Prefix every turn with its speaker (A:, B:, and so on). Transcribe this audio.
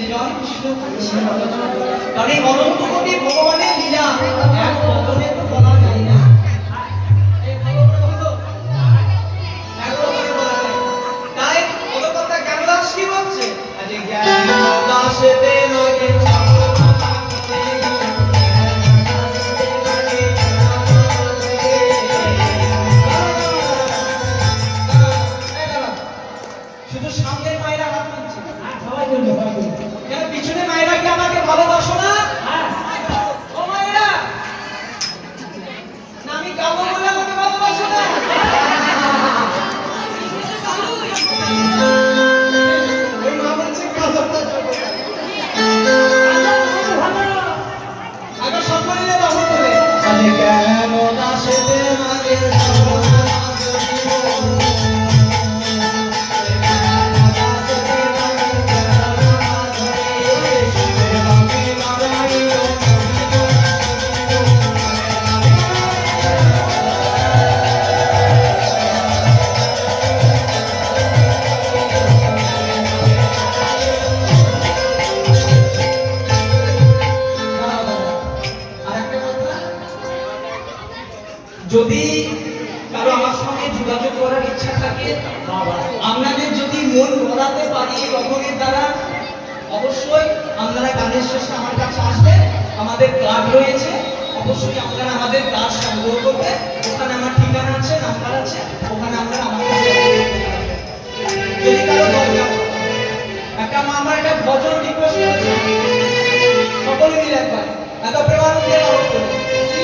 A: শ্রীরাম কৃষ্ণ কারণ এই অনন্ত কোটি ভগবানের লীলা এক বদনে তো বলা যায় না। তাই কলকাতা কেন দাস কি বলছে আজকে জ্ঞান দাসেতে লাগে শুধু সামনের মায়েরা হাত তুলছে সবাই বলবে কেন পিছনে মায়েরা কি আমাকে ভালোবাসো না? ও মায়েরা না আমি কালো বলে আমাকে ভালোবাসো না? ওই মা বলছে কালো আগে সকলে বাহু করে আলে কেন দাসেতে মাগে যদি কারো আমার সঙ্গে যোগাযোগ করার ইচ্ছা থাকে আপনাদের যদি মন ভরাতে পারি রকমের দ্বারা অবশ্যই আপনারা গানের শেষে আমার কাছে আসবেন আমাদের কার্ড রয়েছে অবশ্যই আপনারা আমাদের কার্ড সংগ্রহ করবেন ওখানে আমার ঠিকানা আছে নাম্বার আছে ওখানে আপনারা আমাকে যদি কারো দরকার একটা মা আমার একটা ভজন রিকোয়েস্ট করেছে সকলে মিলে একবার এত প্রেমানন্দে